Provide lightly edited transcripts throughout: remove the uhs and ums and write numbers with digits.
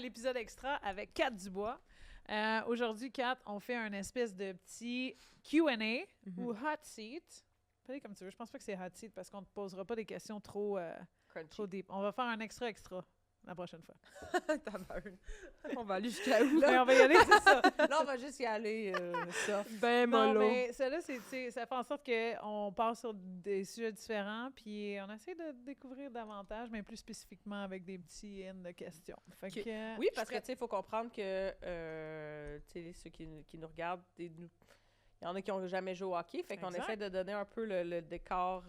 l'épisode extra avec Kat Dubois. Aujourd'hui, Kat, on fait un espèce de petit Q&A ou hot seat. Appelez comme tu veux. Je pense pas que c'est hot seat parce qu'on ne te posera pas des questions trop deep. On va faire un extra la prochaine fois. On va aller jusqu'à où? Mais on va y aller, c'est ça. Là, on va juste y aller soft. Ben Non, mollo. mais celle-là, ça fait en sorte qu'on part sur des sujets différents, puis on essaie de découvrir davantage, mais plus spécifiquement avec des petits in de questions. Fait que, Oui, parce que, tu sais, il faut comprendre que, tu sais, ceux qui nous regardent, il y en a qui n'ont jamais joué au hockey, fait qu'on Exact. essaie de donner un peu le décor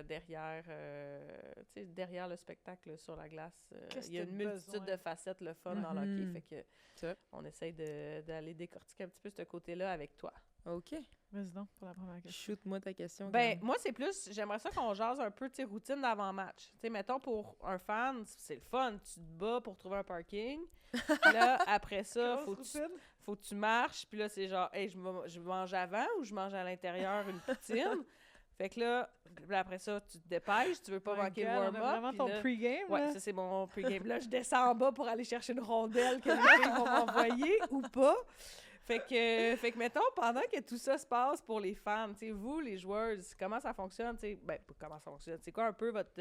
derrière, tu sais, derrière le spectacle là, sur la glace. Qu'est-ce Il y a que une t'as multitude besoin? de facettes, le fun dans le hockey, fait que on essaie d'aller décortiquer un petit peu ce côté-là avec toi. OK. Vas-y donc pour la première question. Shoot-moi ta question. Ben, moi, c'est plus, j'aimerais ça qu'on jase un peu, tu sais, routine d'avant-match. Tu sais, mettons, pour un fan, c'est le fun. Tu te bats pour trouver un parking. Puis là, après ça, faut que tu marches. Puis là, c'est genre, hey, je mange avant ou je mange à l'intérieur une poutine. Fait que là, après ça, tu te dépêches. Tu veux pas manquer le warm-up. On a vraiment puis ton là- pre-game. Ouais, là. ça, c'est mon pre-game. Là, je descends en bas pour aller chercher une rondelle que les filles vont m'envoyer ou pas. Fait que, mettons, pendant que tout ça se passe pour les fans, tu sais, vous, les joueurs, comment ça fonctionne, tu sais, ben, pas comment ça fonctionne, c'est quoi un peu votre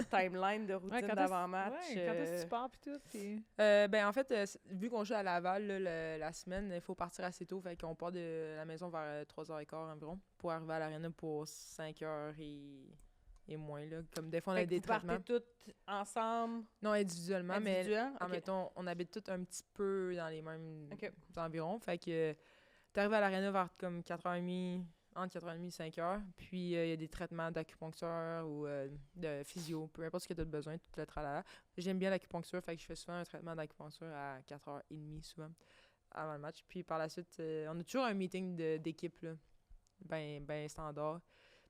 timeline de routine Ouais, quand d'avant-match? quand est-ce que tu pars, puis tout, puis... Ben, en fait, vu qu'on joue à Laval là, la semaine, il faut partir assez tôt. Fait qu'on part de la maison vers 3h15 environ pour arriver à l'aréna pour 5h et moins. Là. Comme des fois, on a Fait que des vous partez traitements. toutes ensemble, Non, individuellement, individuel? mais en Ok. mettons, on habite tous un petit peu dans les mêmes Ok. environs. Fait que t'arrives à l'aréna vers comme 4h30, entre 4h30 et 5h. Puis il y a des traitements d'acupuncture ou de physio, peu importe ce que tu as besoin, tout le tralala. J'aime bien l'acupuncture, fait que je fais souvent un traitement d'acupuncture à 4h30 souvent, avant le match. Puis par la suite, on a toujours un meeting d'équipe, là, ben standard.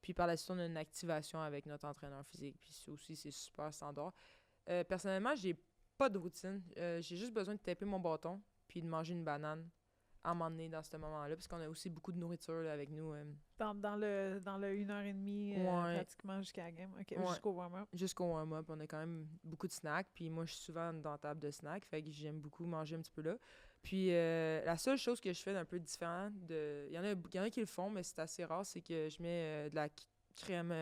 Puis par la suite, on a une activation avec notre entraîneur physique. Puis ça aussi, c'est super standard. Personnellement, j'ai pas de routine. J'ai juste besoin de taper mon bâton puis de manger une banane à m'emmener dans ce moment-là, parce qu'on a aussi beaucoup de nourriture là, avec nous. Dans le 1h30, Ouais. pratiquement jusqu'à la game. OK, Ouais. jusqu'au warm-up. Jusqu'au warm-up, on a quand même beaucoup de snacks. Puis moi, je suis souvent dans la table de snacks, fait que j'aime beaucoup manger un petit peu là. Puis la seule chose que je fais d'un peu différent, il y en a qui le font, mais c'est assez rare, c'est que je mets de la crème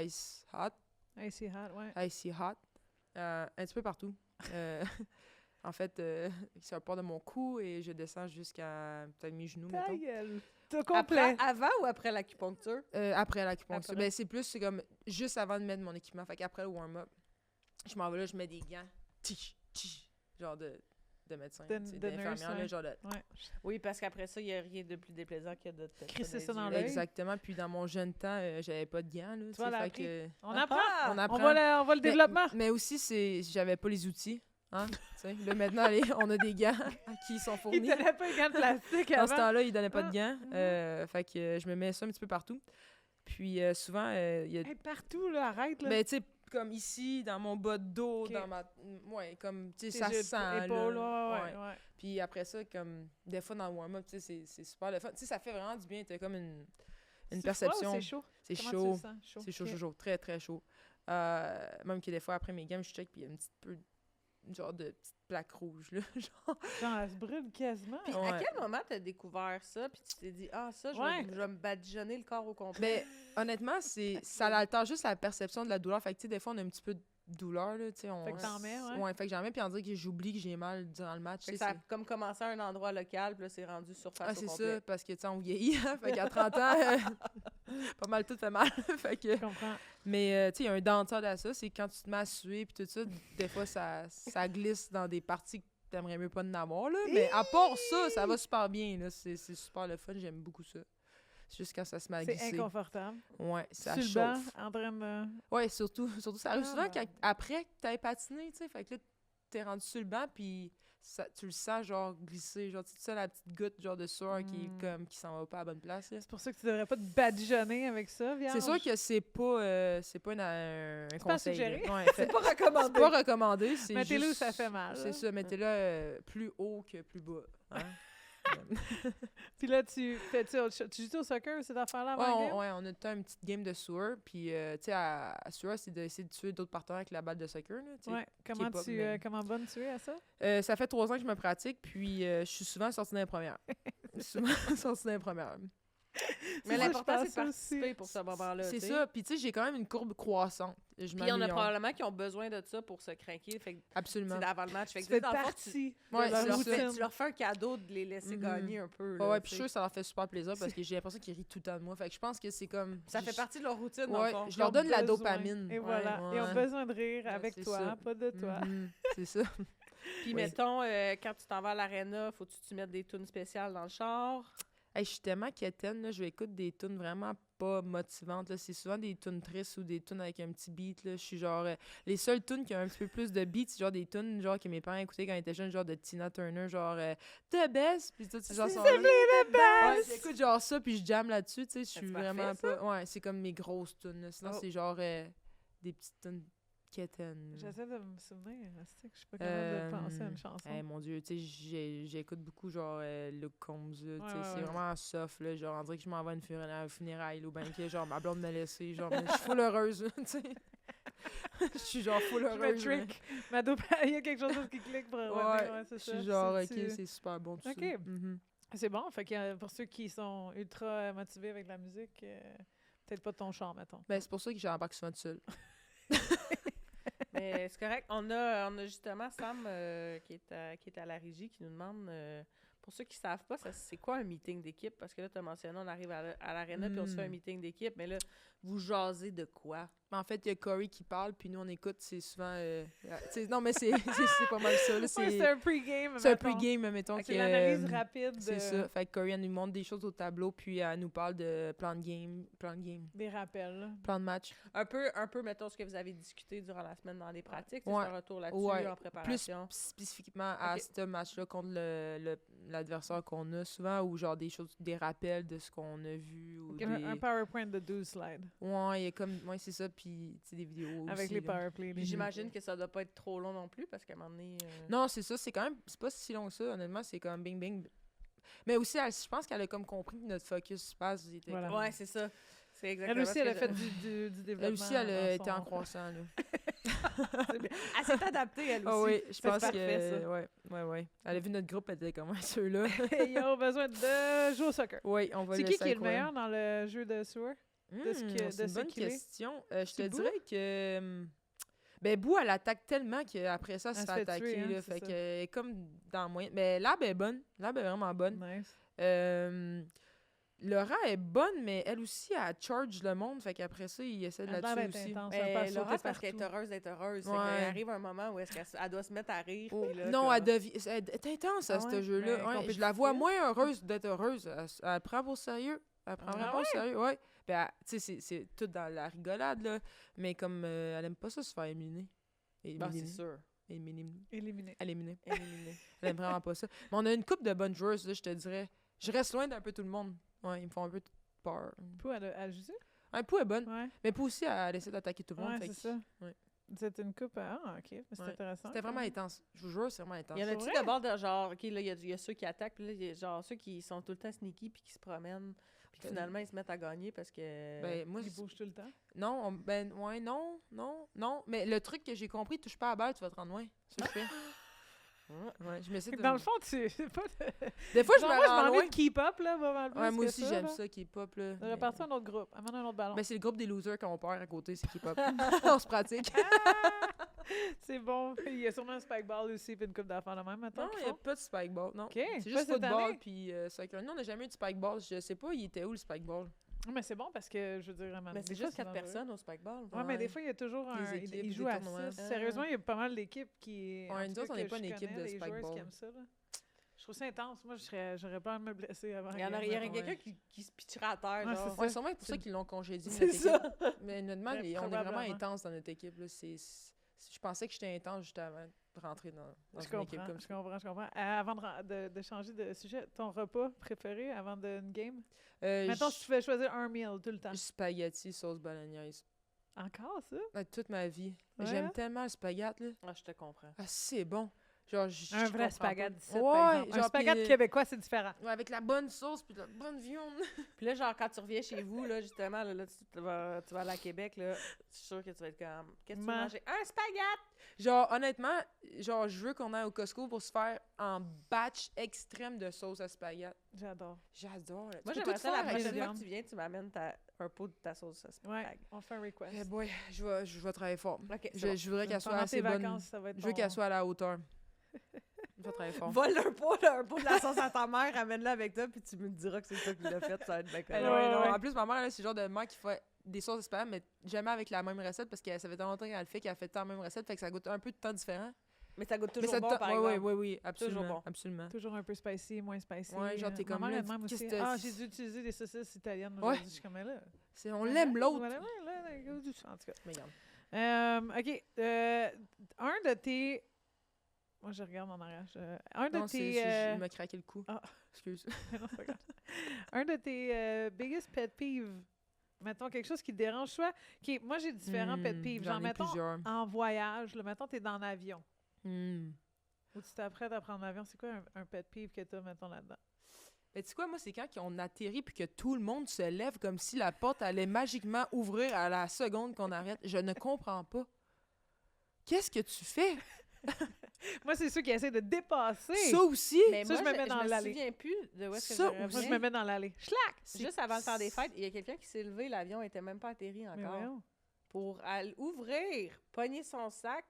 ice hot, Icy hot, ouais. icy hot, un petit peu partout. En fait, ça part de mon cou et je descends jusqu'à peut-être mes genoux, Ta mettons. gueule. T'as complet. Avant ou après l'acupuncture? Après l'acupuncture. Après. Ben, c'est comme juste avant de mettre mon équipement. Fait qu'après le warm-up, je m'en vais là, je mets des gants. Genre de médecin. De tu sais, nurse, d'infirmière, là, ouais. genre de... Ouais. Oui, parce qu'après ça, il n'y a rien de plus déplaisant que de te Crisser donner ça dans les yeux. l'œil. Exactement. Puis dans mon jeune temps, j'avais pas de gants, là. Tu sais, vois, fait l'appris. que... On apprend. On apprend. On voit le développement. Mais aussi, j'avais pas les outils. Hein? Tu sais, là, maintenant, on a des gants qui sont Il fournis. donnait pas les gants de plastique Dans ce avant. temps-là, ils donnaient pas de Ah. gants. Fait que je me mets ça un petit peu partout. Puis souvent, il y a... Hey, partout, là, arrête, là. Ben, tu sais, comme ici, dans mon bas de dos, Ok. dans ma... Ouais, comme, tu sais, Tes ça yeux, se sent, épaules, là. ouais. Puis après ça, comme, des fois, dans le warm-up, tu sais, c'est super le fun. Tu sais, ça fait vraiment du bien. T'as comme une C'est perception. froid ou c'est chaud? C'est Comment chaud. tu le sens? C'est chaud, Ok. chaud, chaud. Très, très chaud. Même que des fois, après mes games, je check, puis il y a un petit peu, genre, de petite plaque rouge, là. Genre, Genre, elle se brûle quasiment. Puis Ouais. à quel moment t'as découvert ça, puis tu t'es dit, ah, ça, Ouais. je vais me badigeonner le corps au complet? ben, honnêtement, ça altère juste la perception de la douleur. Fait que, tu sais, des fois, on a un petit peu de douleur, là, tu sais. Fait que t'en mets, ouais. Ouais, fait que j'en mets, puis on dirait que j'oublie que j'ai mal durant le match. Fait tu que sais, ça a comme commencé à un endroit local, puis là, c'est rendu surface Ah, au c'est complet. ça, parce que, tu sais, on vieillit, hein, fait qu'à 30 ans, pas mal tout fait mal, fait que... Je comprends. Mais, tu sais, il y a un downside à ça, c'est quand tu te mets à suer, puis tout ça, des fois, ça glisse dans des parties que t'aimerais mieux pas en avoir, là, mais à part ça, ça va super bien, là, c'est super le fun, j'aime beaucoup ça. C'est juste quand ça se met à C'est glisser. inconfortable. Ouais, ça Sur le banc, chauffe. en train de... Ouais, surtout, ça arrive Ah, souvent ben. après que t'aies patiné, tu sais, fait que là, t'es rendu sur le banc, puis tu le sens, genre, glisser, genre, tu sais, la petite goutte, genre, de sueur qui s'en va pas à la bonne place, là. C'est pour ça que tu devrais pas te badigeonner avec ça, Vierge. C'est sûr que c'est pas un pas conseil. suggéré. là. Ouais, C'est pas c'est recommandé. pas recommandé. C'est Mettez-le où juste- ça fait mal, là. C'est ça, mettez-le plus haut que plus bas. Hein? Puis là, tu joues au soccer, cette affaire-là, Ouais, avant le game? on a tout une petite game de sewer. Puis, tu sais, à sewer, c'est d'essayer de tuer d'autres partenaires avec la balle de soccer. Là, tu sais. Ouais. Comment, K-pop, mais- comment bonne tu es à ça? Ça fait 3 ans que je me pratique, puis je suis souvent sortie dans les premières. Souvent sortie dans les premières. Mais ça, l'important, je c'est de pense aussi. participer pour ce moment-là. C'est tu sais. ça. Puis, tu sais, j'ai quand même une courbe croissante. Je Puis il y en a m'améliore. probablement qui ont besoin de ça pour se craquer. Fait que Absolument. c'est avant le match. Fait Tu que fais dans le fond, partie Ouais, de la c'est ça. routine. tu leur fais un cadeau de les laisser Mhm. gagner un peu. Ouais, Là, ouais, tu puis je sais. suis sûre que ça leur fait super plaisir parce que j'ai l'impression qu'ils rient tout le temps de moi. Fait que je pense que c'est comme. Ça fait partie de leur routine, dans le Ouais, fond. je leur donne la besoin. dopamine. Et voilà. Ouais. Ils ont besoin de rire Ouais, avec c'est toi, ça. pas de toi. Mhm, c'est ça. Puis Oui. mettons, quand tu t'en vas à l'aréna, faut-tu te mettre des tunes spéciales dans le char? Hey, je suis tellement quétaine, là, je vais écouter des tunes vraiment pas motivantes. Là. C'est souvent des tunes tristes ou des tunes avec un petit beat. Là. Je suis genre... les seules tunes qui ont un petit peu plus de beat, c'est genre des tunes genre que mes parents écoutaient quand ils étaient jeunes, genre de Tina Turner, genre The Best, puis toutes ces chansons-là. Ouais, j'écoute genre ça, puis je jamme là-dessus, tu sais, je suis C'est vraiment parfait, pas... Ouais, c'est comme mes grosses tunes. Là. Sinon, Oh. c'est genre des petites tunes quétaines. J'essaie de me souvenir. Je suis pas capable de penser à une chanson. Eh, mon Dieu, tu sais, j'écoute beaucoup genre Luke Combs, là, tu sais, Ouais, c'est ouais. vraiment soft, là, genre, on dirait que je m'en vais à une funéraille, au banquet, genre, ma blonde m'a laissé, genre, mais je suis full heureuse, tu sais. Je suis genre full Je me heureuse. mais- trick. Il y a quelque chose d'autre qui clique pour revenir. Ouais, c'est je ça. suis genre, ok, C'est-tu- c'est super bon tout Ok. ça. Mhm. C'est bon. Fait que pour ceux qui sont ultra motivés avec la musique, peut-être pas de ton char, mettons. Ben, c'est pour ça que j'embarque souvent tout seul. Mais c'est correct. On a justement Sam qui est à la régie qui nous demande, pour ceux qui ne savent pas, c'est quoi un meeting d'équipe? Parce que là, tu as mentionné, on arrive à l'aréna puis on se fait un meeting d'équipe, mais là, vous jasez de quoi? En fait, il y a Corey qui parle, puis nous, on écoute, c'est souvent... non, mais c'est pas mal ça, là, Ouais, c'est un pre-game. c'est un mettons. pre-game, mettons, Fait que que... l'analyse rapide C'est de- ça. Fait que Corey, elle nous montre des choses au tableau, puis elle nous parle de plan de game, des rappels. là. plan de match. Un peu, mettons, ce que vous avez discuté durant la semaine dans les pratiques. Ouais. Tu fais un retour là-dessus Ouais. en préparation. Plus spécifiquement à Ok. ce match-là contre l'adversaire qu'on a souvent, ou genre des choses, des rappels de ce qu'on a vu, ou Ok, un des... PowerPoint de 12 slides. Ouais, il y a comme... Ouais, c'est ça, puis tu sais, des vidéos Avec aussi, les là. PowerPlay. Puis j'imagine que ça doit pas être trop long non plus, parce qu'à un moment donné... Non, c'est ça, c'est quand même... C'est pas si long que ça, honnêtement, c'est comme bing, bing. Mais aussi, je pense qu'elle a comme compris que notre focus passe. Il était Voilà. comme- Ouais, c'est ça. C'est exactement Elle aussi, ce elle a que fait je- du développement. Elle aussi, elle a dans été son- en croissant, là. Elle s'est adaptée, elle aussi. Ah oui, je C'est pense parfait, que... ça. Ouais. Elle a vu notre groupe, elle était comme, ceux-là. Ils ont besoin de jouer au soccer. Oui, on va C'est laisser qui est le incroyable. meilleur dans le jeu de sewer? de ce que- C'est de une ce bonne qu'il est? question. Je te C'est Boo? dirais que... Ben, Boo, elle attaque tellement qu'après ça, elle se Elle fait se fait attaquer. tuer, hein, là, c'est fait ça. que, elle est comme dans moyen... Mais Lab est bonne. Lab est vraiment bonne. Nice. Laura est bonne, mais elle aussi, elle charge le monde. Fait qu'après ça, il essaie de Elle a la l'air tuer d'être aussi. intense, elle Mais peut Laura, sauter c'est parce qu'elle est partout. heureuse d'être heureuse. Ouais. Elle arrive un moment où elle doit se mettre à rire. Oh, puis là, non, comme- elle est intense à Ah ce ouais? jeu-là. Ben, Ouais, je la vois compétitive? moins heureuse d'être heureuse. Elle prend pour sérieux. Elle prend Ah vraiment au sérieux, ouais. Ben, tu sais, c'est tout dans la rigolade, là. Mais comme elle aime pas ça se faire éliminer. Ben, c'est sûr. Éliminer. Éliminé. Éliminer. Éliminée. Elle aime vraiment pas ça. Mais on a une couple de bonnes joueuses, là, je te dirais. Je reste loin d'un peu tout le monde. Ouais, ils me font un peu peur. Pou, elle joue ça? Un Pou est bonne. Ouais. Mais Pou aussi, elle essaie d'attaquer tout le monde. Ouais, fait c'est que- ça. ouais. C'est une coupe. Ah, ok. Mais c'est Ouais. intéressant. C'était vraiment intense. Je vous jure, c'est vraiment intense. Il y en a-tu vrai? d'abord de genre, OK, là, il y a ceux qui attaquent, puis là, il y a genre ceux qui sont tout le temps sneaky, puis qui se promènent, puis que finalement, ils se mettent à gagner parce que... Ben, moi, Ils bougent tout le temps. non, non. Mais le truc que j'ai compris, touche pas à la balle, tu vas te rendre loin. C'est ce que je fais. Ouais, je m'essaie de... Dans le fond, tu. C'est pas de... Des fois, je Genre, me moi, je rends m'en loin. vais de keep up, là, vraiment plus Ouais, moi que aussi, ça, j'aime là. ça, K-pop, là. De repartir à un autre groupe. Amène un autre ballon. Ben, c'est le groupe des losers qui ont peur à côté, c'est K-pop. On se pratique. C'est bon. Il y a sûrement un spike ball aussi, puis une coupe d'affaires de même, maintenant. Non, il n'y a pas de spike ball, non. OK. C'est Pas juste cette football année? puis soccer. Nous, on n'a jamais eu de spike ball. Je sais pas, il était où le spike ball? Mais c'est bon parce que, je veux dire, vraiment. Mais c'est juste 4 personnes au spikeball. Ouais, mais des fois, il y a toujours un. équipes, Ils des jouent à tournois. 6. Sérieusement, il y a pas mal d'équipes qui. Ouais, en nous tout autres, cas, on n'est que pas je une équipe connais, de des joueuses spikeball. qui aiment ça, là. Je trouve ça intense. Moi, j'aurais peur de me blesser avant. Il y en game, aurait mettons. quelqu'un qui se pitcherait à terre, Ouais, genre. Ouais, sûrement pour ça qu'ils l'ont congédié, C'est notre ça. équipe. Mais honnêtement, Ouais, on est vraiment probablement. intense dans notre équipe. Là. Je pensais que j'étais intense juste avant de rentrer dans Je une équipe comprends, comme je ça. comprends. Avant de changer de sujet, ton repas préféré avant une game? Euh, Maintenant, j- si tu fais choisir un meal tout le temps. Spaghetti, sauce bolognaise. Encore, ça? Toute ma vie. Ouais? J'aime tellement le spaghetti, là. Ah, je te comprends. Ah, c'est bon. Genre, Un vrai comprends spaghetti pas. d'ici, par exemple. Un genre, spaghetti puis, québécois, c'est différent. ouais, avec la bonne sauce puis la bonne viande. Puis là, genre, quand tu reviens chez vous, là, justement, là, tu vas aller à Québec, là, je suis sûre que tu vas être comme, qu'est-ce que tu veux manger? Un spaghetti! Genre, honnêtement, genre, je veux qu'on aille au Costco pour se faire un batch extrême de sauce à spaghetti. J'adore. J'adore. Tu Moi, peux j'aimerais tout ça, la faire avec prochaine ça. fois que tu viens, tu m'amènes un pot de ta sauce à Ouais, spaghetti. on fait un request. Eh boy, je vais travailler fort. OK, Je voudrais qu'elle soit Pendant assez tes bonne. vacances, ça va être Je veux ton- qu'elle soit à la hauteur. Je vais travailler fort. Vole un pot de la sauce à ta mère, amène-la avec toi, puis tu me diras que c'est toi qui l'as fait, ça va être bien Eh correct. non, Ouais, non. ouais. En plus, ma mère, là, c'est le genre de mère qui fait des sauces espagnoles, mais jamais avec la même recette parce que ça fait tellement longtemps qu'elle le fait qu'elle fait tant la même recette, fait que ça goûte un peu de temps différent. Mais ça goûte Mais toujours ça bon, par exemple. oui, absolument. Toujours bon. Absolument. Toujours un peu spicy, moins spicy. Ouais, genre, t'es Ma comme mère là, elle même qu'est-ce aussi. que Ah, t'as- j'ai dû utiliser des saucisses italiennes Ouais. aujourd'hui. Je suis comme là. On l'aime l'autre. Voilà, ouais, là, go du- en tout cas. Mais regarde. OK. Un de tes... Moi, je regarde en arrière. Un de Non, tes... il m'a craqué le cou. Ah. Excuse. Non, c'est pas grave. Un de tes biggest pet peeves. Mettons quelque chose qui te dérange, soit... Moi, j'ai différents pet peeves. Genre, J'en ai mettons, plusieurs. en voyage, là, mettons, t'es dans l'avion. Hmm. Ou tu t'apprêtes à prendre l'avion. C'est quoi un pet peeve que t'as, mettons, là-dedans? Mais tu sais quoi, moi, c'est quand on atterrit puis que tout le monde se lève comme si la porte allait magiquement ouvrir à la seconde qu'on arrête. Je ne comprends pas. Qu'est-ce que tu fais? Moi, c'est ceux qui essaient de dépasser. Ça aussi? Mais Ça, moi, je me mets dans me l'allée. souviens plus de où est-ce que Ça je Moi, je reviens. me mets dans l'allée. Schlac! Juste avant le temps des fêtes, il y a quelqu'un qui s'est levé, l'avion était même pas atterri Mais encore. voyons. Pour aller ouvrir, pogner son sac,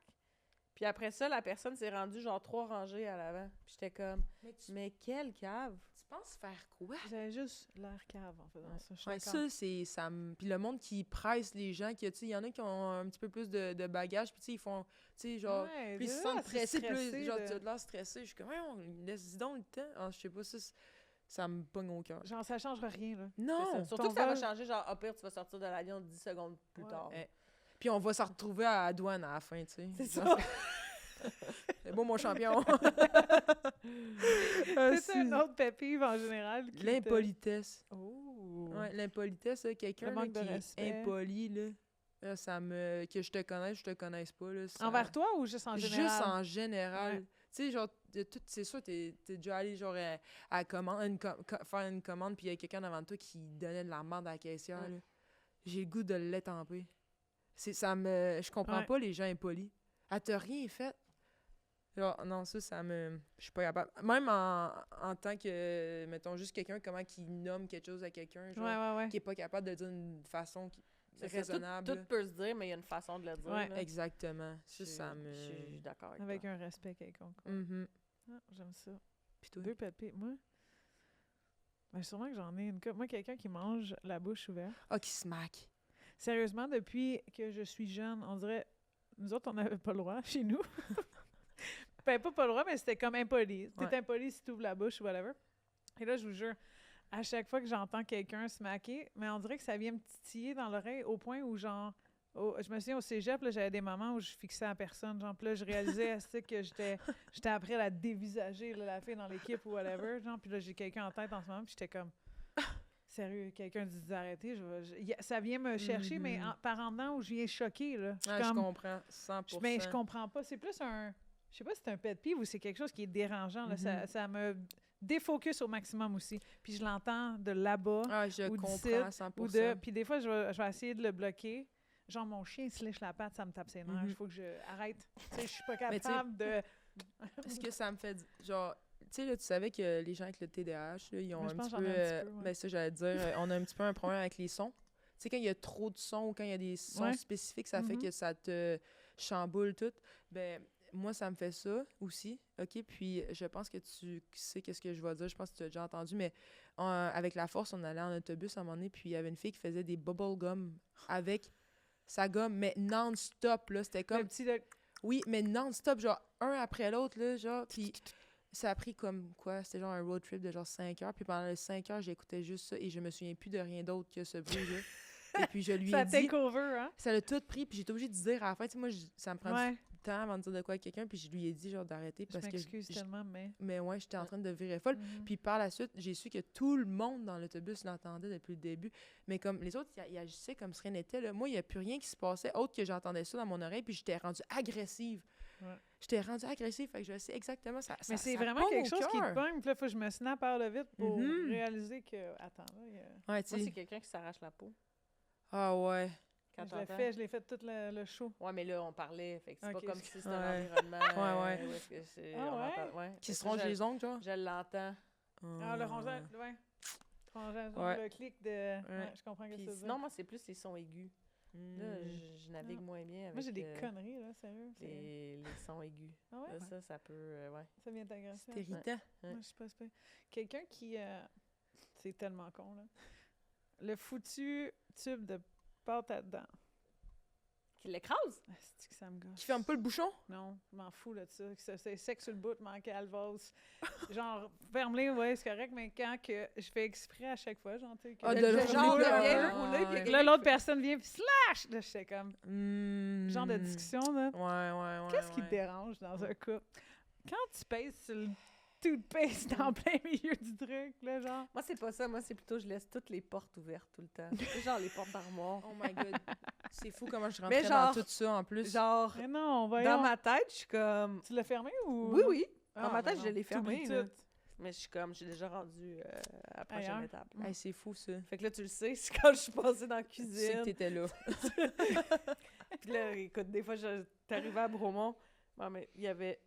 puis après ça, la personne s'est rendue genre 3 rangées à l'avant. Puis j'étais comme, mais quelle cave! Tu penses faire quoi? J'avais juste l'air cave en faisant ça. Je suis Ouais, d'accord. ça, c'est... Ça Puis le monde qui presse les gens, tu sais, il y en a qui ont un petit peu plus de bagages, puis tu sais, ils font... Tu sais, genre... Ouais, Puis ils se là, sentent c'est pressés, puis là, stressé genre, de- tu as de l'air stressé. Je suis comme, laisse donc le temps. Ah, je sais pas, ça me pogne au cœur. Genre, ça changera rien, là. C'est Non! ça. Surtout Ton que ça va vol- changer, genre, au pire, tu vas sortir de l'avion 10 secondes plus Ouais. tard. Eh, Puis on va se retrouver à la douane à la fin, tu sais. C'est Genre, ça. C'est beau, mon champion! C'est un autre pet peeve en général. qui te- L'impolitesse. Oh! Ouais, l'impolitesse, là, quelqu'un Le là, manque de qui respect. est impoli, là, ça me... Que je te connaisse, je te connaisse pas, là. ça- Envers toi ou juste en général? Juste en général. Ouais. Tu sais, genre, c'est sûr, t'es déjà allé, genre, à la commande, faire une commande, puis il y a quelqu'un devant toi qui donnait de la merde à la caissière, Ouais. là. J'ai le goût de l'étamper. Je comprends Ouais. pas les gens impolis. Elle t'a rien fait. Genre, non, ça me... Je suis pas capable. Même en tant que, mettons, juste quelqu'un, comment qu'il nomme quelque chose à quelqu'un, Ouais, genre, ouais, ouais. qui est pas capable de dire d'une façon C'est ça, raisonnable. Tout peut se dire, mais il y a une façon de le dire. Ouais. là. Exactement. Je Ça me... je suis d'accord avec Avec toi. un respect quelconque. Mhm. Ah, j'aime ça. Puis toi? Deux pet peeves. Moi? Ben, sûrement que j'en ai une. Moi, quelqu'un qui mange la bouche ouverte. Ah, qui smack. Sérieusement, depuis que je suis jeune, on dirait... Nous autres, on n'avait pas le droit chez nous. Ben, pas le droit, mais c'était comme impoli. T'es Ouais. impoli si tu ouvres la bouche ou whatever. Et là, je vous jure, à chaque fois que j'entends quelqu'un smacker, mais on dirait que ça vient me titiller dans l'oreille au point où, genre... je me souviens, au cégep, là, j'avais des moments où je fixais à personne. Genre, puis là, je réalisais asti, que j'étais après la dévisager, là, la fille dans l'équipe ou whatever. Genre, puis là, j'ai quelqu'un en tête en ce moment, puis j'étais comme... Sérieux, quelqu'un dit d'arrêter. Ça vient me chercher, mais par en dedans où je viens choquer. Là. Ah, je comprends. 100%. Mais je comprends pas. C'est plus un... Je sais pas si c'est un pet peeve ou c'est quelque chose qui est dérangeant. Là. Ça me défocus au maximum aussi. Puis je l'entends de là-bas. Ah, je ou comprends d'ici, 100%. Ou de... Puis des fois, je vais essayer de le bloquer. Genre, mon chien se lèche la patte, ça me tape ses nerfs. Il faut que je arrête. Tu sais, je suis pas Mais tu sais- capable de... Est-ce que ça me fait... Genre, tu sais, là, tu savais que les gens avec le TDAH, là, ils ont Mais je un pense petit que peu... j'en ai un petit peu, ouais. Ben ça, j'allais dire, on a un petit peu un problème avec les sons. Tu sais, quand il y a trop de sons ou quand il y a des sons Ouais. spécifiques, ça fait Mhm. que ça te chamboule tout. Ben, moi, ça me fait ça aussi, OK? Puis je pense que tu sais qu'est-ce que je vais dire. Je pense que tu as déjà entendu, mais avec la force, on allait en autobus à un moment donné, puis il y avait une fille qui faisait des bubble gum avec sa gomme, mais non-stop, là. C'était Le comme... petit... de- Oui, mais non-stop, genre, un après l'autre, là, genre, puis ça a pris comme, quoi, c'était genre un road trip de genre 5 heures, puis pendant les 5 heures, j'écoutais juste ça, et je me souviens plus de rien d'autre que ce bruit-là. Et puis je lui Ça ai dit, take over, hein? ça l'a tout pris, puis j'étais obligée de dire à la fin, tu sais, moi, ça me prend Ouais. du temps avant de dire de quoi à quelqu'un, puis je lui ai dit, genre, d'arrêter, Je parce que... m'excuse tellement, mais... Mais ouais, j'étais en train de virer folle. Mhm. Puis par la suite, j'ai su que tout le monde dans l'autobus l'entendait depuis le début. Mais comme les autres, ils agissaient comme si rien n'était. Là. Moi, il n'y a plus rien qui se passait autre que j'entendais ça dans mon oreille, puis j'étais rendue agressive. Ouais. J'étais rendue agressive, fait que je sais exactement ça. Mais c'est ça vraiment pogne quelque au chose qui cœur. te pogne, puis là, il faut que je me snap par le vite pour Mhm. réaliser que, attends, là, il y a... Ouais, tu Moi, sais. c'est quelqu'un qui s'arrache la peau. Ah ouais. Quand Je l'ai fait tout le show. Ouais, mais là, on parlait. Fait que c'est Ok, pas comme si c'était ouais. un environnement. Ouais. Où est-ce que c'est. Ah on ouais? entend- ouais. Qui Fait se que ronge je- les ongles, genre? Je l'entends. Ah, le rongeur, ouais. Rongeur, Ouais. le clic de... Ouais, je comprends ce que Puis ça veut sinon, dire. moi, c'est plus les sons aigus. Là, je navigue Ah. moins bien avec Moi, j'ai des conneries, là, sérieux. les sons aigus. Ah ouais? Là, ça peut... ouais. Ça vient t'agresser. C'est irritant. Moi, je sais pas, c'est pas... Quelqu'un qui... c'est tellement con, là. Le foutu tube de pâte à dents. Qui l'écrase? Ah, c'est que ça me gosse. Qui ferme pas le bouchon? Non, je m'en fous là, de ça. C'est sec sur le bout, je m'en calvose. Genre, ferme-les, ouais, c'est correct, mais quand que je fais exprès à chaque fois, genre, tu sais, que Ah, de le le genre de rouler, bien ouais. rouler, puis il y a Puis là, l'autre personne vient, puis slash! Là, j'étais comme, genre de discussion, là. Ouais. Qu'est-ce qui te dérange dans un couple? Quand tu pèses sur le toothpaste en plein milieu du truc, là, genre... Moi, c'est pas ça. Moi, c'est plutôt je laisse toutes les portes ouvertes tout le temps. Tu sais, genre les portes d'armoire. Oh my god. C'est fou comment je Mais rentrais genre- dans tout ça en plus. Genre, Mais non, dans voyons. ma tête, je suis comme... Tu l'as fermé ou... Oui, oui. Ah, Dans ma tête, ben je non, l'ai fermé. t'oublies là. tout. Mais je suis comme, j'ai déjà rendu à la prochaine Ailleurs. étape. Hey, c'est fou ça. Fait que là, tu le sais, c'est quand je suis passée dans la Tu sais que cuisine. t'étais là. Puis là, écoute, des fois, t'arrivais à Bromont. Bon, mais il y avait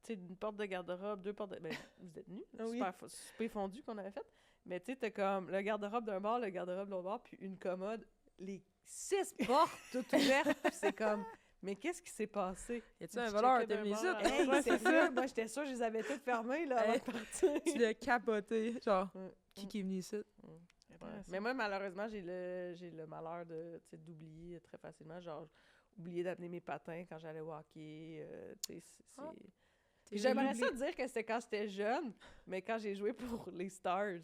une porte de garde-robe, deux portes de... Ben, vous êtes nus. Ah oui. Super fondu qu'on avait fait. Mais tu sais, t'as comme le garde-robe d'un bord, le garde-robe de l'autre bord, puis une commode. Les 6 portes toutes ouvertes. Puis c'est comme... Mais qu'est-ce qui s'est passé? Y a-tu un Tu voleur? checkais T'as d'un mis bord ça? à l'autre. Hey, Ouais, c'est sérieux? Moi, j'étais sûre que je les avais toutes fermées là, avant Hey. de partir. Tu l'as capoté. Genre, Ouais. qui est venu ici? Ouais. Intéressant. Mais moi, malheureusement, j'ai le malheur d'oublier très facilement. Genre, oublier d'amener mes patins quand j'allais au hockey. Ah. Puis j'aimerais ça dire que c'était quand j'étais jeune, mais quand j'ai joué pour les Stars,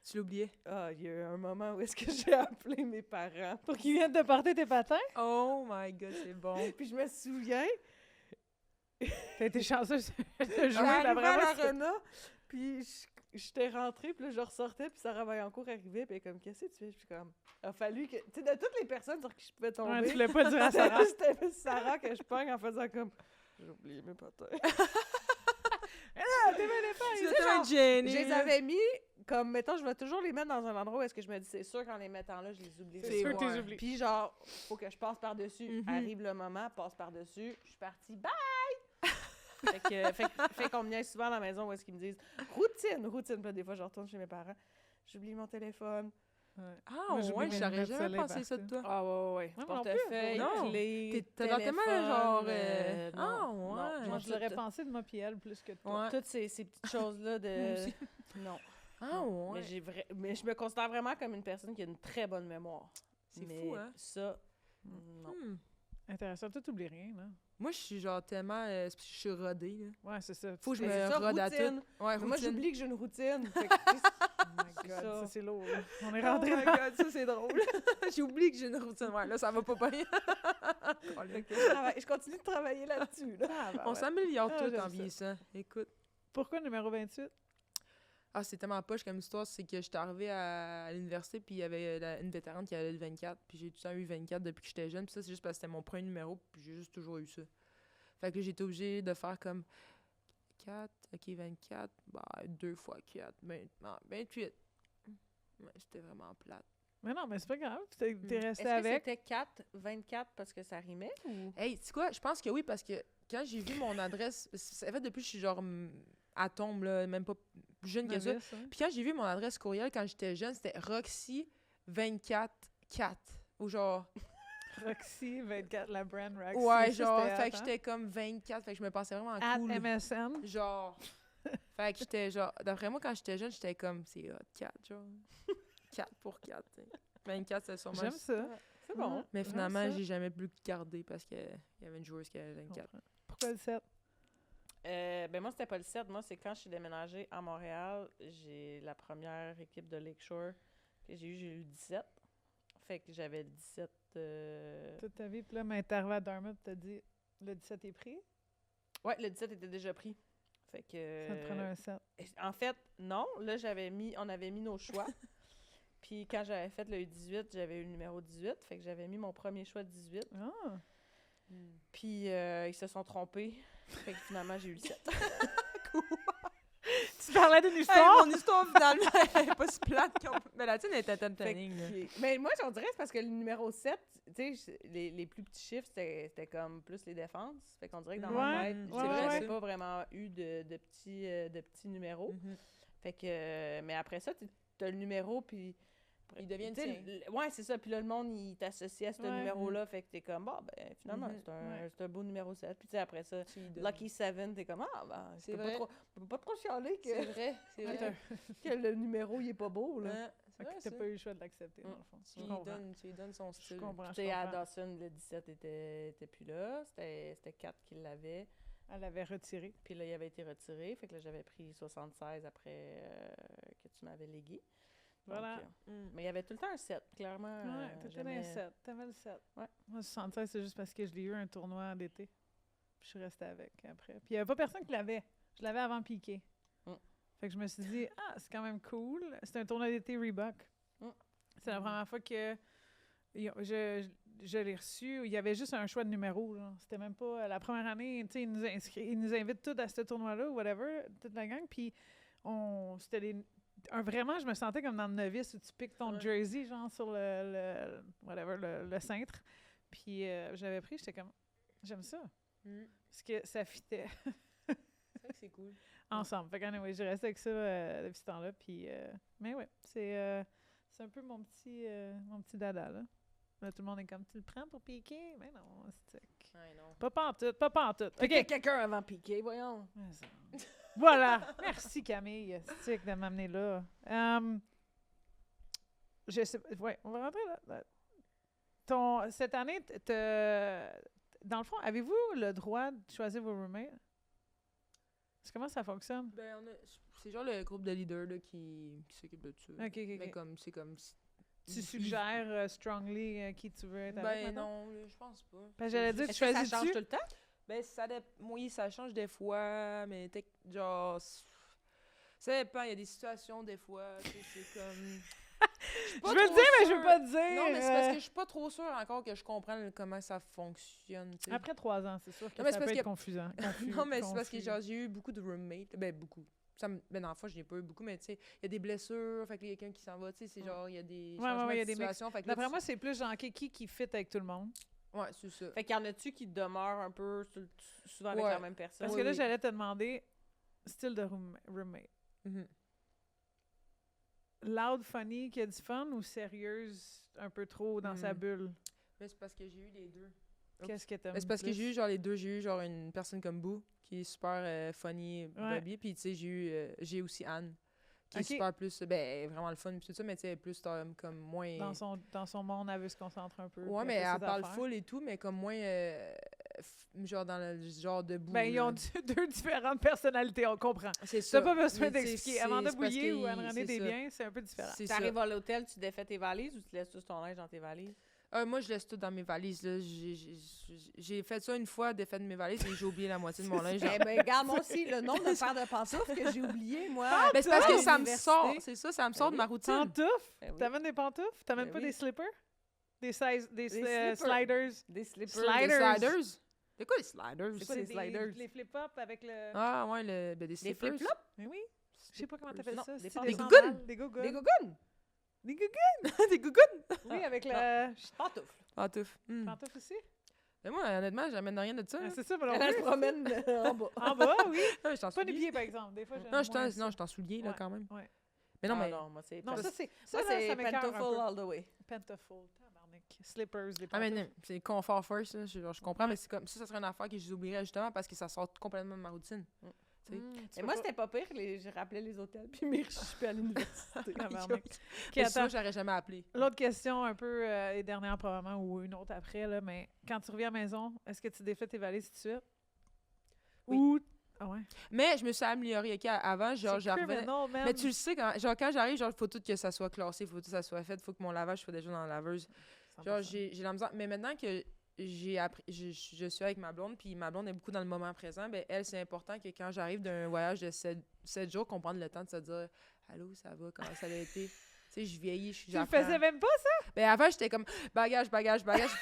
Tu l'oubliais? il y a eu un moment où est-ce que j'ai appelé mes parents. Pour qu'ils viennent te porter tes patins? Oh my god, c'est bon. Puis je me souviens, T'as été chanceuse de je jouer, là, à vraiment. l'arena, puis j'étais rentrée, puis là, je ressortais, puis Sarah Vaillancourt arrivait, puis elle est comme, qu'est-ce que tu fais? Puis comme, il a fallu que, tu sais, de toutes les personnes sur qui je pouvais Ouais, tomber, tu voulais pas dire à Sarah. c'était Sarah que je pogne en faisant comme, j'ai oublié mes patins. Ah, t'es bien les Tu sais, étais genre, un génie. Je les avais mis, comme, mettons, je vais toujours les mettre dans un endroit où est-ce que je me dis, c'est sûr qu'en les mettant là, je les oublie. C'est sûr que tu ouais. les oublies. Puis genre, faut que je passe par-dessus. Mhm. Arrive le moment, passe par-dessus. Je suis partie, bye! fait qu'on me niaise souvent à la maison où est-ce qu'ils me disent routine. Puis là, des fois, je retourne chez mes parents. J'oublie mon téléphone. Ah Moi, j'oublie ouais, mes j'aurais lunettes de jamais soleil pensé ça de partout. toi. Ah ouais. Ouais, moi non plus. Portefeuille, Non. clés, T'as l'air tellement, genre, non, ouais. Moi, moi, je l'aurais tout- pensé de moi puis elle plus que de toi. Ouais. toutes ces petites choses-là Moi de... aussi. Non. Ah ouais. Mais je me considère vraiment comme une personne qui a une très bonne mémoire. C'est Mais fou, hein? ça, non. Hmm. Intéressant, toi, t'oublies rien, là. Moi, je suis genre tellement... c'est parce que je suis rodée, là. Ouais, c'est ça. Faut que je Mais me c'est ça, rode à routine. tout. Ouais, Mais moi, routine. j'oublie que j'ai une routine. Fait que, tu sais, Oh my C'est God, ça. ça, c'est lourd. là. On est Oh rentré my dans... god, ça c'est drôle. J'oublie que j'ai une routine. Ouais, là, ça va pas bien. fait que je continue de travailler là-dessus. Là. Ah, ben On ouais. s'améliore Ah, tout j'aime en ça. vieillissant. Écoute. Pourquoi numéro 28? Ah, c'est tellement poche comme histoire. C'est que j'étais arrivée à l'université, puis il y avait une vétérante qui avait le 24. Puis j'ai tout le temps eu 24 depuis que j'étais jeune. Puis ça, c'est juste parce que c'était mon premier numéro, puis j'ai juste toujours eu ça. Fait que là, j'étais obligée de faire comme 4, ok, 24, bah, 2 fois 4, 28. Ouais, c'était vraiment plate. Mais non, mais c'est pas grave. T'es Mm. resté Est-ce que avec. c'était 24 parce que ça rimait ou... Hey, tu sais quoi? Je pense que oui, parce que quand j'ai vu mon adresse, ça fait depuis que je suis genre à tombe, là, même pas plus jeune que ça. Novice, hein. Puis quand j'ai vu mon adresse courriel quand j'étais jeune, c'était Roxy244. Ou genre. Roxy, 24, la brand Roxy. Ouais, Ça, genre. c'était Fait que hot, hein? j'étais comme 24. Fait que je me pensais vraiment At cool. MSN. Genre. Fait que j'étais genre. D'après moi, quand j'étais jeune, j'étais comme. C'est hot, 4, genre. 4 pour 4. T'sais. 24, c'est sûrement. J'aime ça. C'est bon. Mais J'aime finalement, ça. j'ai jamais pu le garder parce qu'il y avait une joueuse qui avait 24. Pourquoi le 7? Ben moi, c'était pas le 7. Moi, c'est quand je suis déménagée à Montréal, j'ai la première équipe de Lakeshore que j'ai eu 17. Fait que j'avais le 17... Toute ta vie. Puis là, mais t'es arrivé à Dartmouth, t'as dit le 17 est pris. Ouais, le 17 était déjà pris. Fait que... Ça te prenait un 7. En fait, non. Là, on avait mis nos choix. Puis quand j'avais fait le U18, j'avais eu le numéro 18. Fait que j'avais mis mon premier choix de 18. Ah! Puis ils se sont trompés. Fait que finalement, j'ai eu le 7. Tu parlais d'une histoire? Mon histoire, finalement, elle est pas si plate. Mais la tienne était entertaining. Mais moi, on dirait que c'est parce que le numéro 7, tu sais, les plus petits chiffres, c'était comme plus les défenses. Fait qu'on dirait que dans ma tête, c'est vrai, j'ai pas vraiment eu de petits numéros. Fait que, mais après ça, t'as le numéro, puis... Il devient le tien. Ouais, c'est ça. Puis là, le monde, il t'associe à ce numéro-là. Fait que t'es comme, bon, ben, finalement, c'est un beau numéro 7. Puis tu sais, après ça, Lucky 7, t'es comme, ah, ben, c'est vrai. Tu peux pas trop chialer que, C'est vrai, que le numéro, il est pas beau, là. Fait que t'as pas eu le choix de l'accepter, dans le fond. Tu lui donnes son style. Je comprends. Tu sais, à Dawson, le 17 était plus là. C'était 4 qui l'avait. Elle l'avait retiré. Puis là, il avait été retiré. Fait que là, j'avais pris 76 après que tu m'avais légué. Voilà. Donc, mais il y avait tout le temps un 7, clairement. Ouais, t'étais dans un 7. T'avais le 7. Ouais. Moi, 76, c'est juste parce que je l'ai eu un tournoi d'été. Puis je suis restée avec après. Puis il n'y avait pas personne qui l'avait. Je l'avais avant Piqué. Fait que je me suis dit, c'est quand même cool. C'était un tournoi d'été Reebok. C'est la première fois que je l'ai reçu. Il y avait juste un choix de numéro. C'était même pas... La première année, tu sais, ils nous invitent tous à ce tournoi-là, ou whatever, toute la gang. Puis c'était vraiment, je me sentais comme dans le novice où tu piques ton jersey, genre, sur le cintre. Puis j'avais pris, j'étais comme, j'aime ça. Parce que ça fitait. C'est vrai que c'est cool. Ensemble. Fait que, j'ai resté avec ça depuis ce temps-là. Puis, mais ouais, c'est un peu mon petit dada, là. Là, tout le monde est comme, tu le prends pour piquer? Mais non, c'est non. Pas pantoute, pas pantoute. OK, quelqu'un avant Piqué, voyons. Voilà. Merci, Camille, stick, de m'amener là. Je sais, ouais, on va rentrer là. Cette année, dans le fond, avez-vous le droit de choisir vos roommates? Comment ça fonctionne? Ben, c'est genre le groupe de leaders là, qui s'occupe de ça. OK. Mais c'est comme... Tu suggères strongly qui tu veux être avec? Ben non, je pense pas. Ben, j'allais dire, tu Est-ce que ça choisis change tout le temps? Ben, oui, ça change des fois, mais genre... Ça dépend, il y a des situations des fois, tu sais, c'est comme... Je veux le dire, mais je veux pas le dire! Non, mais c'est parce que je suis pas trop sûre encore que je comprends comment ça fonctionne, tu sais. Après 3 ans, c'est sûr que non, mais ça peut être confusant. Non, mais c'est parce que genre, j'ai eu beaucoup de roommates, ben beaucoup. Ben, dans la fois, je n'ai pas eu beaucoup, mais tu sais, il y a des blessures, fait qu'il y a quelqu'un qui s'en va, tu sais, c'est genre, il y a des changements de situation. D'après moi, c'est plus genre qui fit avec tout le monde. Ouais, c'est ça. Fait qu'il y en a-tu qui demeurent un peu souvent avec la même personne? Parce que là, j'allais te demander, style de roommate. Loud, funny, qui a du fun, ou sérieuse, un peu trop dans sa bulle? Mais c'est parce que j'ai eu les deux. Qu'est-ce que t'aimes? C'est parce que j'ai eu genre les deux. J'ai eu genre une personne comme Boo, qui est super funny, Bobby. Puis tu sais, j'ai aussi Anne, qui est super plus, vraiment le fun, puis tout ça, mais tu sais, plus comme moins... Dans son monde, elle veut se concentrer un peu. Ouais, mais elle parle full et tout, mais comme moins, genre dans le genre de Boo. Ben, ils ont deux différentes personnalités, on comprend. C'est ça. T'as pas besoin d'expliquer. Amanda Bouillet ou Anne-Renée Desbiens, c'est un peu différent. T'arrives à l'hôtel, tu défais tes valises ou tu laisses tout ton linge dans tes valises? Moi, je laisse tout dans mes valises. Là. J'ai fait ça une fois, défait de mes valises, et j'ai oublié la moitié de mon linge. Eh ben, regarde, moi aussi, le nombre de paires de pantoufles que j'ai oublié, moi. Mais c'est parce que ça me sort. C'est ça, ça me sort de ma routine. Pantoufles? T'amènes des pantoufles? T'amènes pas des slippers? Des sliders? Des slippers. Sliders? C'est quoi les sliders? C'est quoi les sliders? Les flip-flops avec le... Ah, ouais, des slippers. Des flip-flops? Mais oui. Je sais pas comment t'appelles ça. Des gougounes? Des gougounes. Des gougounes? Des gougounes? Des gougounes? Oui, avec le... Pantoufles. Pantoufles. Pantoufles aussi? Mais moi, honnêtement, j'amène rien de ça. C'est ça, mais Elle se promène en bas. En bas, oui. Non, je Pas des billets, par exemple. Des fois, non, je suis en soulier, là, quand même. Ouais. Mais non, mais... non, moi, c'est... Non, ça, c'est pantoufle all the way. Pantoufle, tabarnak. Slippers, des pantoufles. Ah, mais non, c'est confort first, là, je comprends, mais c'est comme ça serait une affaire que j'oublierais justement parce que ça sort complètement de ma routine. Mais moi, c'était pas pire. Je rappelais les hôtels, puis je suis plus à l'université. Mais ça, j'aurais jamais appelé. L'autre question, un peu, et dernière probablement, ou une autre après, là, mais quand tu reviens à la maison, est-ce que tu défais tes valises tout de suite? Oui. Ou... Ah ouais? Mais je me suis améliorée. OK, avant, genre, j'arrivais... Mais tu le sais, quand j'arrive, genre, il faut tout que ça soit classé, il faut tout que ça soit fait, il faut que mon lavage soit déjà dans la laveuse. 100%. Genre, j'ai la misère. Mais maintenant que j'ai appris, je suis avec ma blonde, puis ma blonde est beaucoup dans le moment présent, ben elle, c'est important que quand j'arrive d'un voyage de 7 jours, qu'on prenne le temps de se dire « Allô, ça va? Comment ça a été? » sais, je vieillis, Tu le faisais même pas, ça? Ben avant, j'étais comme bagage.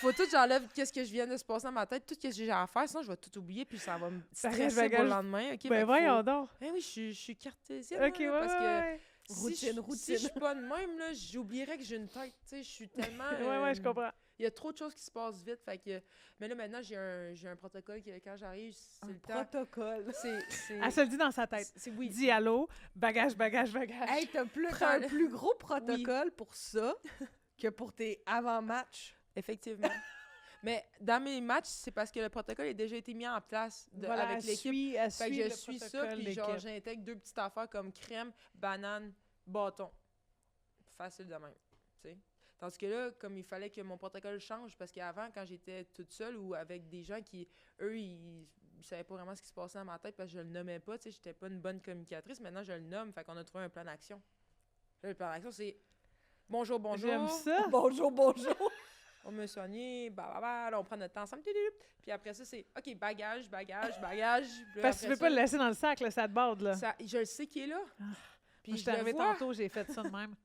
Faut tout, j'enlève qu'est-ce que je viens de se passer dans ma tête, tout ce que j'ai à faire, sinon je vais tout oublier, puis ça va me stresser pour le lendemain. OK, Ben voyons donc. Ben oui, je suis cartésienne, OK, là, parce que Routine. si je suis pas de même, là, j'oublierais que j'ai une tête, tu sais, je suis tellement... ouais, je comprends. Il y a trop de choses qui se passent vite, fait que... Mais là, maintenant, j'ai un protocole que quand j'arrive, c'est le temps... Protocole. Elle se le dit dans sa tête. Oui. Dis allô, bagage. Hey, t'as un plus gros protocole pour ça que pour tes avant-matchs. Effectivement. Mais dans mes matchs, c'est parce que le protocole a déjà été mis en place avec l'équipe. Fait que je suis ça, puis genre, j'intègre 2 petites affaires comme crème, banane, bâton. Facile de même, tu sais. Tandis que là, comme il fallait que mon protocole change, parce qu'avant, quand j'étais toute seule ou avec des gens qui, eux, ils savaient pas vraiment ce qui se passait dans ma tête parce que je le nommais pas, tu sais, j'étais pas une bonne communicatrice. Maintenant, je le nomme, fait qu'on a trouvé un plan d'action. Là, le plan d'action, c'est « Bonjour. J'aime ça. Bonjour. On me soigné, là, on prend notre temps ensemble. Puis après ça, c'est OK, bagage. Parce que tu veux pas le laisser dans le sac, là, ça te borde, là. Je le sais qu'il est là. Puis moi, je suis arrivée tantôt, j'ai fait ça de même.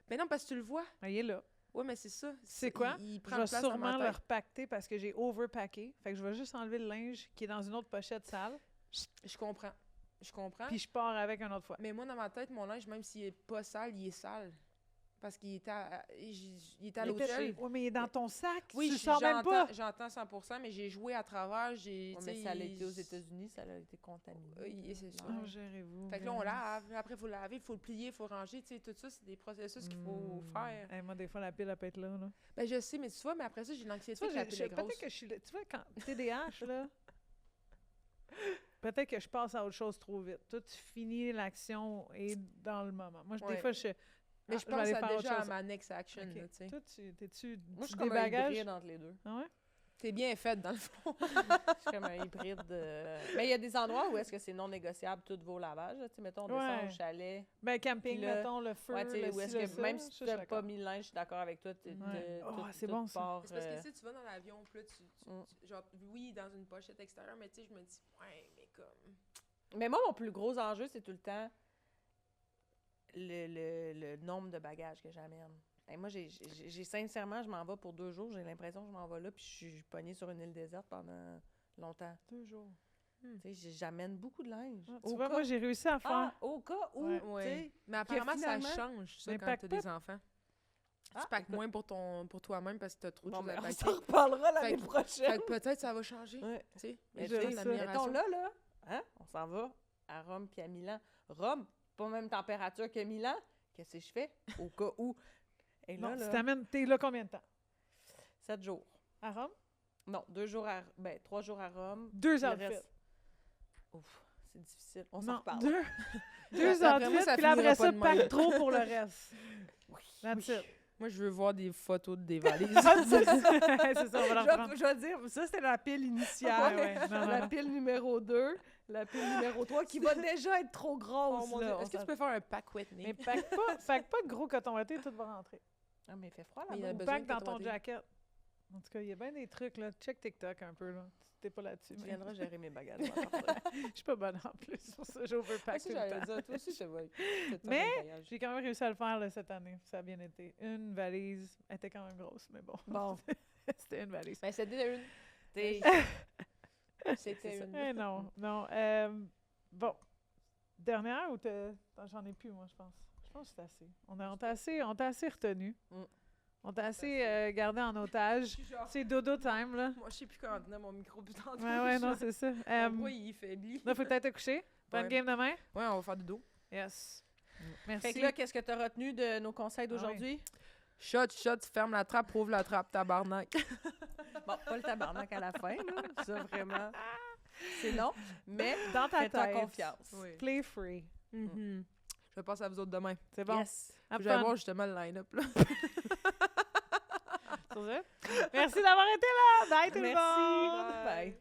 Mais non, parce que tu le vois. Il est là. Oui, mais c'est ça. C'est quoi? Il prend je vais place dans ma sûrement tête. le repacter parce que j'ai overpacké. Fait que je vais juste enlever le linge qui est dans une autre pochette sale. Je comprends. Puis je pars avec une autre fois. Mais moi, dans ma tête, mon linge, même s'il est pas sale, il est sale. Parce qu'il était à l'hôtel. Oui, mais il est dans ton sac. Oui, tu le sors même pas. J'entends 100%, mais j'ai joué à travers. Mais ça a été aux États-unis, ça a été contaminé. Oui, c'est ça. Oh, gérez-vous. Fait que là, on lave. Après, il faut laver, il faut le plier, il faut ranger. Tu sais, tout ça, c'est des processus qu'il faut faire. Hey, moi, des fois, la pile, elle peut être là. Ben, je sais, mais tu vois, mais après ça, j'ai l'anxiété que la pile est grosse. Peut-être que je suis... Tu vois, quand TDAH, là... Peut-être que je passe à autre chose trop vite. Toi, tu finis l'action et dans le moment. Moi, des fois, mais je pense déjà à ma next action, okay. là, tu sais. Toi, t'es-tu moi, je suis comme un hybride entre les deux. Ah ouais? T'es bien faite, dans le fond. Je suis comme un hybride de... Mais il y a des endroits où est-ce que c'est non négociable, tout vos lavages. Tu sais, mettons, on descend au chalet. Ben, camping, là, mettons, le feu, où est-ce que même si tu n'as pas mis le linge, je suis d'accord avec toi. C'est bon, ça. C'est parce que si tu vas dans l'avion, puis là, genre, oui, dans une pochette extérieure, mais tu sais, je me dis, ouais, mais comme... Mais moi, mon plus gros enjeu, c'est tout le temps le nombre de bagages que j'amène. Hey, moi, j'ai sincèrement, je m'en vais pour 2 jours. J'ai l'impression que je m'en vais là, puis je suis pognée sur une île déserte pendant longtemps. 2 jours. Tu sais, j'amène beaucoup de linge. Tu vois, moi, j'ai réussi à faire... au cas où, tu sais... Mais apparemment, ça change, ça, quand t'as des enfants. Tu packs moins pour toi-même parce que t'as trop de choses à packer. On s'en reparlera l'année prochaine. Fait que peut-être ça va changer. Tu sais, mais mettons là, hein, on s'en va à Rome puis à Milan. Rome, pas même température que Milan. Qu'est-ce que je fais? Au cas où. Et là, t'es là combien de temps? 7 jours. À Rome? Non, 2 jours 3 jours à Rome. 2 outfits. Ouf, c'est difficile. On s'en reparle. 2 outfits, puis après ça, pack trop pour le reste. Oui. Moi, je veux voir des photos des valises. C'est ça, on va leur prendre. Je vais dire, ça, c'était la pile initiale. La pile numéro 2, la pile numéro 3, qui va déjà être trop grosse. Est-ce que tu peux faire un pack Whitney? Mais pack pas de gros coton ouaté, tout va rentrer. Ah, mais il fait froid là-bas. Ou pack dans ton jacket. En tout cas, il y a bien des trucs, là. Check TikTok un peu, là. T'es pas là-dessus. Tu viendras gérer mes bagages. Je suis pas bonne en plus pour ça. J'overpack tout le temps. Dire, toi aussi, mais j'ai quand même réussi à le faire là, cette année. Ça a bien été. Une valise. Elle était quand même grosse, mais bon. C'était une valise. Mais c'était une. C'était une. Non. Bon. Dernière ou j'en ai plus, moi, je pense. Je pense que c'est assez. On t'a assez retenu. On t'a assez gardé en otage. C'est dodo time, là. Moi, je sais plus comment tenir mon micro plus tantôt. Ouais, non, c'est ça. Pourquoi il faiblit? Là, faut peut-être te coucher. Bonne game demain? Ouais, on va faire dodo. Yes. Merci. Fait que là, qu'est-ce que tu as retenu de nos conseils d'aujourd'hui? Shot, ferme la trappe, ouvre la trappe, tabarnak. Bon, pas le tabarnak à la fin, là. Ça, vraiment, c'est non. Mais dans ta tête, fais-toi confiance. Oui. Play free. Je vais passer à vous autres demain. C'est bon? Yes. Je vais voir justement le line-up, là. Merci d'avoir été là. Bye tout le monde. Bye.